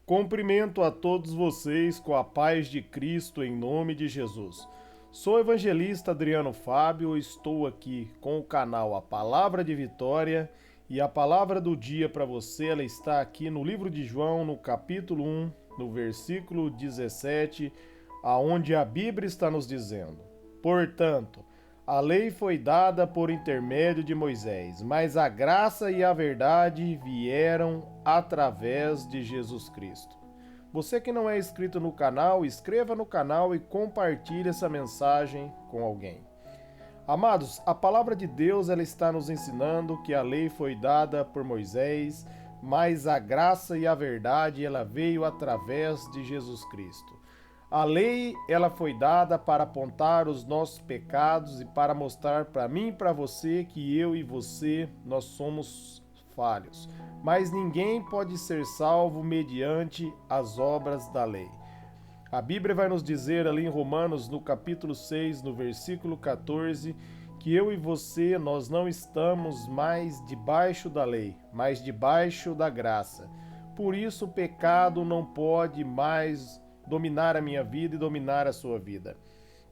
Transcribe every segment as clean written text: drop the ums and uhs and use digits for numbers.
Cumprimento a todos vocês com a paz de Cristo em nome de Jesus. Sou o evangelista Adriano Fábio, estou aqui com o canal A Palavra de Vitória e a palavra do dia para você, ela está aqui no livro de João, no capítulo 1, no versículo 17, aonde a Bíblia está nos dizendo: Portanto, a lei foi dada por intermédio de Moisés, mas a graça e a verdade vieram através de Jesus Cristo. Você que não é inscrito no canal, inscreva no canal e compartilhe essa mensagem com alguém. Amados, a palavra de Deus ela está nos ensinando que a lei foi dada por Moisés, mas a graça e a verdade ela veio através de Jesus Cristo. A lei, ela foi dada para apontar os nossos pecados e para mostrar para mim e para você que eu e você, nós somos falhos. Mas ninguém pode ser salvo mediante as obras da lei. A Bíblia vai nos dizer ali em Romanos, no capítulo 6, no versículo 14, que eu e você, nós não estamos mais debaixo da lei, mas debaixo da graça. Por isso o pecado não pode mais dominar a minha vida e dominar a sua vida.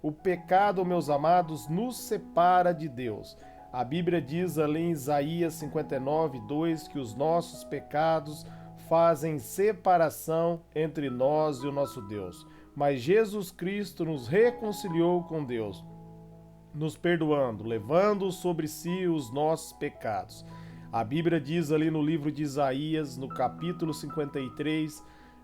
O pecado, meus amados, nos separa de Deus. A Bíblia diz ali em Isaías 59, 2, que os nossos pecados fazem separação entre nós e o nosso Deus. Mas Jesus Cristo nos reconciliou com Deus, nos perdoando, levando sobre si os nossos pecados. A Bíblia diz ali no livro de Isaías, no capítulo 53,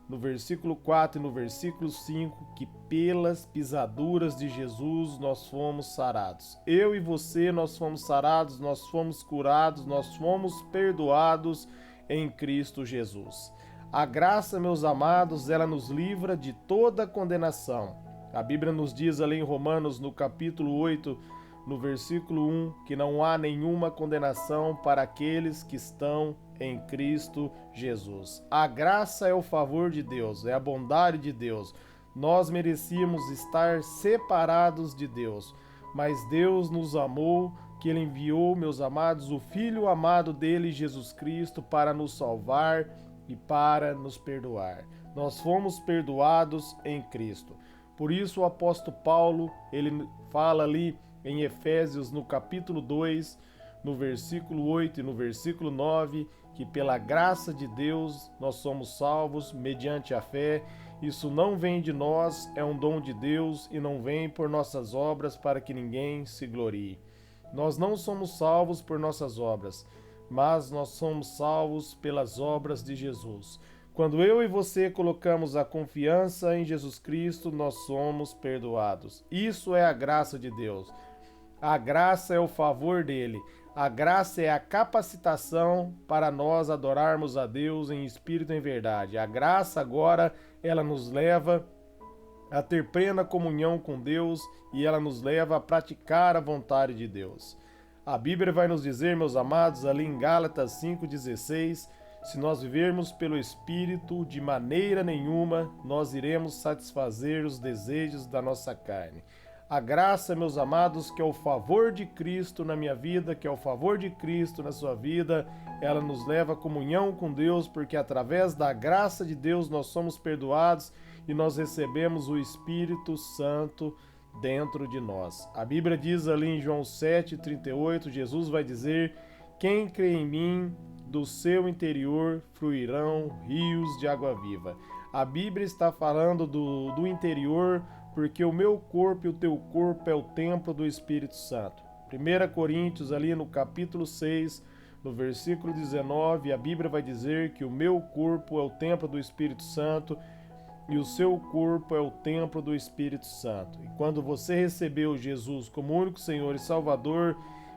no versículo 4 e no versículo 5, que pelas pisaduras de Jesus nós fomos sarados. Eu e você, nós fomos sarados, nós fomos curados, nós fomos perdoados em Cristo Jesus. A graça, meus amados, ela nos livra de toda condenação. A Bíblia nos diz ali em Romanos, no capítulo 8, no versículo 1, que não há nenhuma condenação para aqueles que estão em Cristo Jesus. A graça é o favor de Deus, é a bondade de Deus. Nós merecíamos estar separados de Deus, mas Deus nos amou, que Ele enviou, meus amados, o Filho amado dele, Jesus Cristo, para nos salvar e para nos perdoar. Nós fomos perdoados em Cristo. Por isso o apóstolo Paulo, ele fala ali em Efésios, no capítulo 2, no versículo 8 e no versículo 9, que pela graça de Deus nós somos salvos mediante a fé. Isso não vem de nós, é um dom de Deus e não vem por nossas obras para que ninguém se glorie. Nós não somos salvos por nossas obras, mas nós somos salvos pelas obras de Jesus. Quando eu e você colocamos a confiança em Jesus Cristo, nós somos perdoados. Isso é a graça de Deus. A graça é o favor dele. A graça é a capacitação para nós adorarmos a Deus em espírito e em verdade. A graça agora, ela nos leva a ter plena comunhão com Deus e ela nos leva a praticar a vontade de Deus. A Bíblia vai nos dizer, meus amados, ali em Gálatas 5,16, se nós vivermos pelo Espírito, de maneira nenhuma nós iremos satisfazer os desejos da nossa carne. A graça, meus amados, que é o favor de Cristo na minha vida, que é o favor de Cristo na sua vida, ela nos leva à comunhão com Deus, porque através da graça de Deus nós somos perdoados e nós recebemos o Espírito Santo dentro de nós. A Bíblia diz ali em João 7,38, Jesus vai dizer: quem crê em mim, do seu interior fluirão rios de água viva. A Bíblia está falando do interior, porque o meu corpo e o teu corpo é o templo do Espírito Santo. 1 Coríntios, ali no capítulo 6, no versículo 19, a Bíblia vai dizer que o meu corpo é o templo do Espírito Santo e o seu corpo é o templo do Espírito Santo. E quando você recebeu Jesus como único Senhor e Salvador,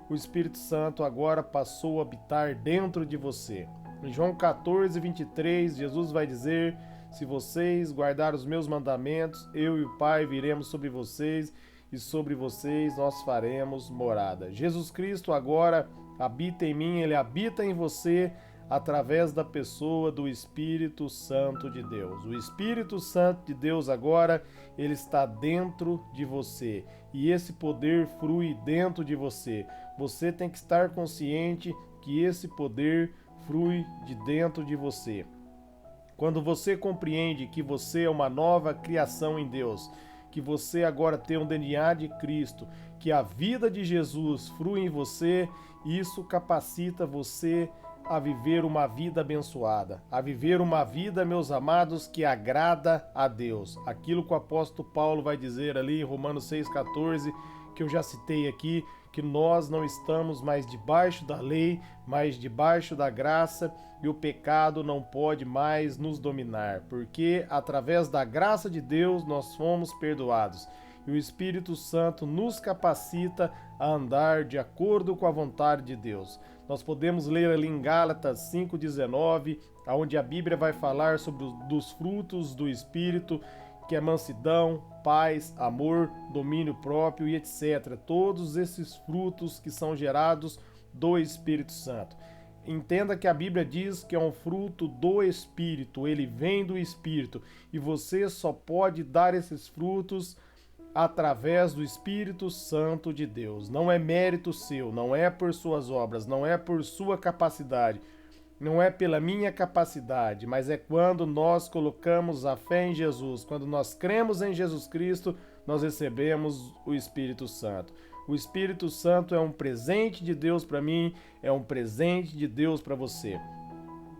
o Espírito Santo agora passou a habitar dentro de você. Em João 14, 23, Jesus vai dizer: se vocês guardarem os meus mandamentos, eu e o Pai viremos sobre vocês e sobre vocês nós faremos morada. Jesus Cristo agora habita em mim, Ele habita em você através da pessoa do Espírito Santo de Deus. O Espírito Santo de Deus agora, ele está dentro de você e esse poder flui dentro de você. Você tem que estar consciente que esse poder flui de dentro de você. Quando você compreende que você é uma nova criação em Deus, que você agora tem um DNA de Cristo, que a vida de Jesus flui em você, isso capacita você a viver uma vida abençoada, a viver uma vida, meus amados, que agrada a Deus. Aquilo que o apóstolo Paulo vai dizer ali em Romanos 6,14, que eu já citei aqui, que nós não estamos mais debaixo da lei, mas debaixo da graça, e o pecado não pode mais nos dominar, porque através da graça de Deus nós fomos perdoados. E o Espírito Santo nos capacita a andar de acordo com a vontade de Deus. Nós podemos ler ali em Gálatas 5,19, onde a Bíblia vai falar sobre dos frutos do Espírito, que é mansidão, paz, amor, domínio próprio e etc. Todos esses frutos que são gerados do Espírito Santo. Entenda que a Bíblia diz que é um fruto do Espírito, ele vem do Espírito, e você só pode dar esses frutos através do Espírito Santo de Deus. Não é mérito seu, não é por suas obras, não é por sua capacidade, não é pela minha capacidade, mas é quando nós colocamos a fé em Jesus, quando nós cremos em Jesus Cristo, nós recebemos o Espírito Santo. O Espírito Santo é um presente de Deus para mim, é um presente de Deus para você.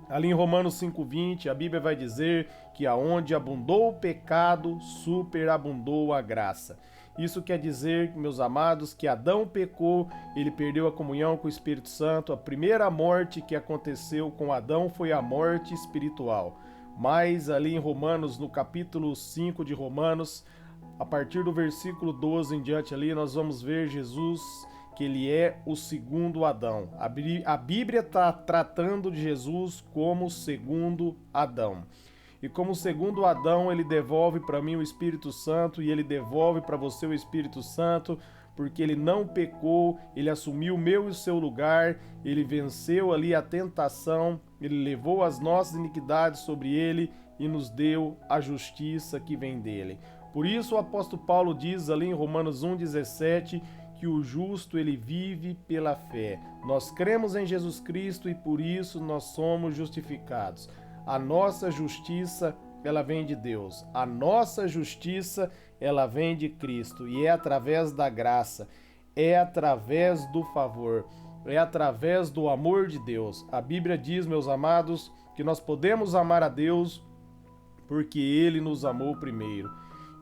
Ali em Romanos 5,20, a Bíblia vai dizer que aonde abundou o pecado, superabundou a graça. Isso quer dizer, meus amados, que Adão pecou, ele perdeu a comunhão com o Espírito Santo. A primeira morte que aconteceu com Adão foi a morte espiritual. Mas ali em Romanos, no capítulo 5 de Romanos, a partir do versículo 12 em diante ali, nós vamos ver Jesus, que ele é o segundo Adão. A Bíblia está tratando de Jesus como o segundo Adão. E como o segundo Adão, ele devolve para mim o Espírito Santo e ele devolve para você o Espírito Santo, porque ele não pecou, ele assumiu o meu e o seu lugar, ele venceu ali a tentação, ele levou as nossas iniquidades sobre ele e nos deu a justiça que vem dele. Por isso o apóstolo Paulo diz ali em Romanos 1,17 que o justo ele vive pela fé. Nós cremos em Jesus Cristo e por isso nós somos justificados. A nossa justiça, ela vem de Deus. A nossa justiça, ela vem de Cristo e é através da graça, é através do favor, é através do amor de Deus. A Bíblia diz, meus amados, que nós podemos amar a Deus porque Ele nos amou primeiro.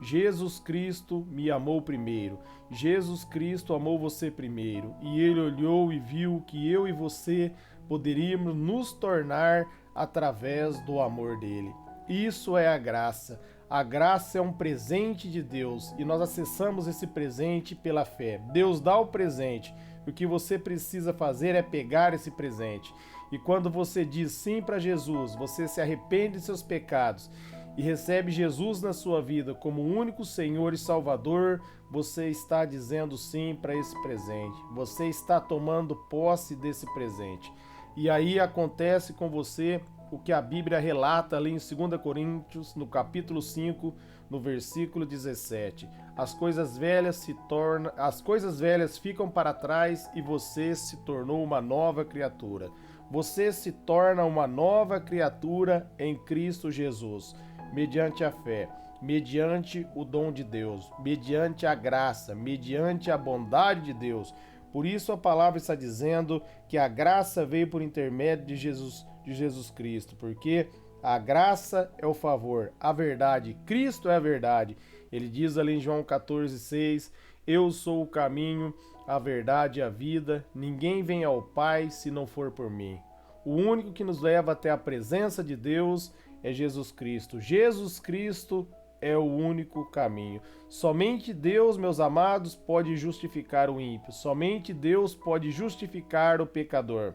Jesus Cristo me amou primeiro. Jesus Cristo amou você primeiro. E Ele olhou e viu que eu e você poderíamos nos tornar através do amor dele. Isso é a graça. A graça é um presente de Deus e nós acessamos esse presente pela fé. Deus dá o presente. O que você precisa fazer é pegar esse presente. E quando você diz sim para Jesus, você se arrepende de seus pecados e recebe Jesus na sua vida como o único Senhor e Salvador, você está dizendo sim para esse presente. Você está tomando posse desse presente. E aí acontece com você o que a Bíblia relata ali em 2 Coríntios, no capítulo 5, no versículo 17. As coisas velhas ficam para trás e você se tornou uma nova criatura. Você se torna uma nova criatura em Cristo Jesus, mediante a fé, mediante o dom de Deus, mediante a graça, mediante a bondade de Deus. Por isso a palavra está dizendo que a graça veio por intermédio de Jesus Cristo, porque a graça é o favor, a verdade, Cristo é a verdade. Ele diz ali em João 14,6, eu sou o caminho, a verdade e a vida, ninguém vem ao Pai se não for por mim. O único que nos leva até a presença de Deus é Jesus Cristo. Jesus Cristo é o único caminho. Somente Deus, meus amados, pode justificar o ímpio. Somente Deus pode justificar o pecador.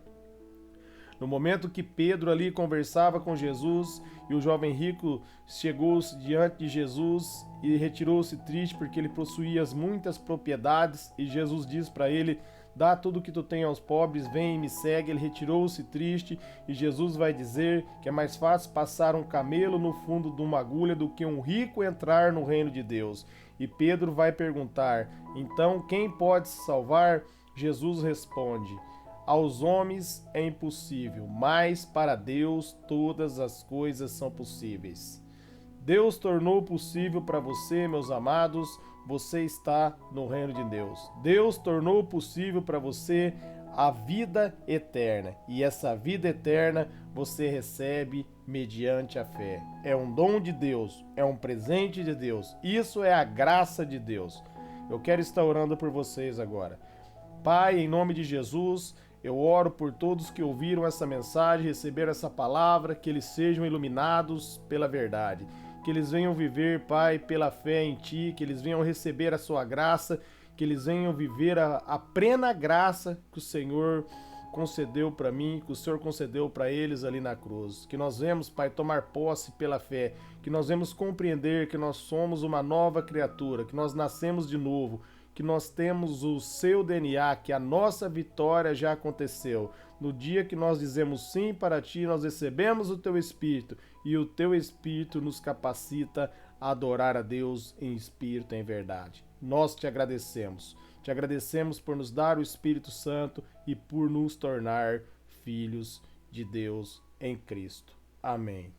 No momento que Pedro ali conversava com Jesus e o jovem rico chegou diante de Jesus e retirou-se triste porque ele possuía muitas propriedades e Jesus diz para ele, dá tudo que tu tem aos pobres, vem e me segue. Ele retirou-se triste e Jesus vai dizer que é mais fácil passar um camelo no fundo de uma agulha do que um rico entrar no reino de Deus. E Pedro vai perguntar, então quem pode se salvar? Jesus responde, Aos homens é impossível, mas para Deus todas as coisas são possíveis. Deus tornou possível para você, meus amados, você está no reino de Deus. Deus tornou possível para você a vida eterna. E essa vida eterna você recebe mediante a fé. É um dom de Deus, é um presente de Deus. Isso é a graça de Deus. Eu quero estar orando por vocês agora. Pai, em nome de Jesus, eu oro por todos que ouviram essa mensagem, receberam essa palavra, que eles sejam iluminados pela verdade. Que eles venham viver, Pai, pela fé em Ti, que eles venham receber a Sua graça, que eles venham viver a plena graça que o Senhor concedeu para mim, que o Senhor concedeu para eles ali na cruz. Que nós vemos, Pai, tomar posse pela fé, que nós vemos compreender que nós somos uma nova criatura, que nós nascemos de novo, que nós temos o seu DNA, que a nossa vitória já aconteceu. No dia que nós dizemos sim para Ti, nós recebemos o Teu Espírito e o Teu Espírito nos capacita a adorar a Deus em espírito e em verdade. Nós te agradecemos. Te agradecemos por nos dar o Espírito Santo e por nos tornar filhos de Deus em Cristo. Amém.